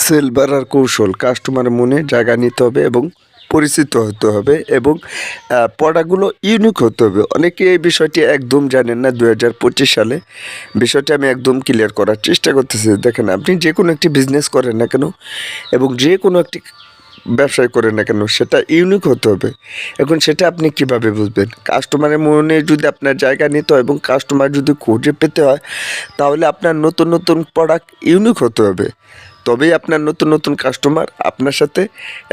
Sell বাড়ার কৌশল কাস্টমারের মনে জায়গা নিতে হবে এবং পরিচিত হতে হবে এবং প্রোডাক্টগুলো ইউনিক হতে হবে। অনেকে এই বিষয়টি একদম জানেন না। 2025 সালে বিষয়টি আমি একদম ক্লিয়ার করার চেষ্টা করতেছি। দেখেন, আপনি যে কোনো একটি বিজনেস করেন না কেন এবং যে কোনো একটি ব্যবসায় করেন না কেন, সেটা ইউনিক হতে হবে। এখন সেটা আপনি কিভাবে বুঝবেন? কাস্টমারের মনে যদি আপনার জায়গা নিতে হয় এবং কাস্টমার যদি খুঁজে পেতে হয়, তাহলে আপনার নতুন নতুন প্রোডাক্ট ইউনিক হতে হবে। তবেই আপনার নতুন নতুন কাস্টমার আপনার সাথে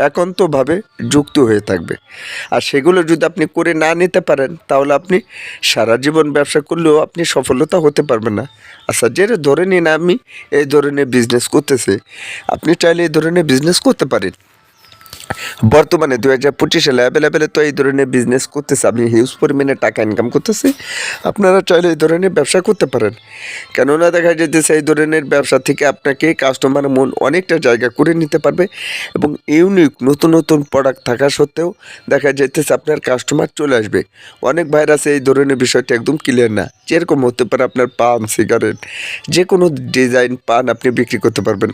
একান্তভাবে যুক্ত হয়ে থাকবে। আর সেগুলো যদি আপনি করে না নিতে পারেন, তাহলে আপনি সারা জীবন ব্যবসা করলেও আপনি সফলতা হতে পারবেন না। আচ্ছা, যেটা ধরে নিন আমি এই ধরনের বিজনেস করতেছি, আপনি চাইলে এই ধরনের বিজনেস করতে পারেন। বর্তমানে 2025 সালে অ্যাভেলেবেলে তো এই ধরনের বিজনেস করতেছে, আমি হিউজ পরিমাণে টাকা ইনকাম করতেছি। আপনারা চাইলে এই ধরনের ব্যবসা করতে পারেন। কেননা দেখা যেতেছে এই ধরনের ব্যবসা থেকে আপনাকে কাস্টমার মন অনেকটা জায়গা করে নিতে পারবে এবং ইউনিক নতুন নতুন প্রোডাক্ট থাকা সত্ত্বেও দেখা যেতেছে আপনার কাস্টমার চলে আসবে। অনেক ভাইরাস এই ধরনের বিষয়টা একদম ক্লিয়ার না। যেরকম হতে পারে আপনার পান, সিগারেট, যে কোনো ডিজাইন পান আপনি বিক্রি করতে পারবেন।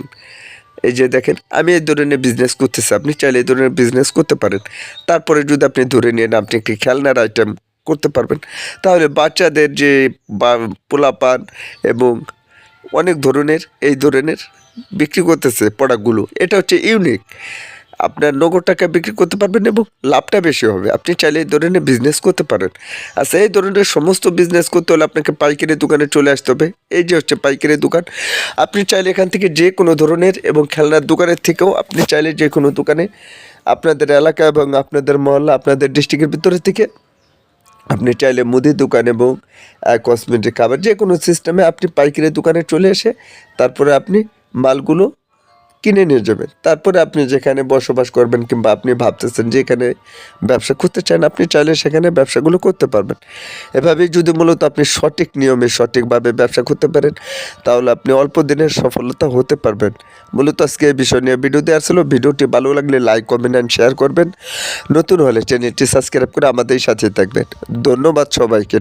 এই যে দেখেন, আমি এই ধরনের বিজনেস করতেছি, আপনি চাইলে এই ধরনের বিজনেস করতে পারেন। তারপরে যদি আপনি ধরে নিন আপনি একটি খেলনার আইটেম করতে পারবেন, তাহলে বাচ্চাদের যে পোলাপান এবং অনেক ধরনের এই ধরনের বিক্রি করতেছে প্রোডাক্টগুলো, এটা হচ্ছে ইউনিক। আপনার নগদ টাকা বিক্রি করতে পারবেন এবং লাভটা বেশি হবে। আপনি চাইলে এই ধরনের বিজনেস করতে পারেন। আচ্ছা, এই ধরনের সমস্ত বিজনেস করতে হলে আপনাকে পাইকারি দোকানে চলে আসতে হবে। এই যে হচ্ছে পাইকারি দোকান। আপনি চাইলে এখান থেকে যে কোনো ধরনের এবং খেলনার দোকানের থেকেও আপনি চাইলে যে কোনো দোকানে আপনাদের এলাকা এবং আপনাদের মহল্লা, আপনাদের ডিস্ট্রিক্টের ভিতরে থেকে আপনি চাইলে মুদির দোকান এবং কসমেটিক খাবার যে কোনো সিস্টেমে আপনি পাইকারি দোকানে চলে এসে তারপরে আপনি মালগুলো কিনে নিয়ে যাবেন। তারপরে আপনি যেখানে বসবাস করবেন কিংবা আপনি ভাবতেছেন যে এখানে ব্যবসা করতে চান, আপনি চাইলে সেখানে ব্যবসাগুলো করতে পারবেন। এভাবেই যদি মূলত আপনি সঠিক নিয়মে সঠিকভাবে ব্যবসা করতে পারেন, তাহলে আপনি অল্প দিনের সফলতা হতে পারবেন। মূলত আজকে এই বিষয় নিয়ে ভিডিও দেওয়ার ছিল। ভিডিওটি ভালো লাগলে লাইক, কমেন্ট অ্যান্ড শেয়ার করবেন। নতুন হলে চ্যানেলটি সাবস্ক্রাইব করে আমাদের সাথে থাকবেন। ধন্যবাদ সবাইকে।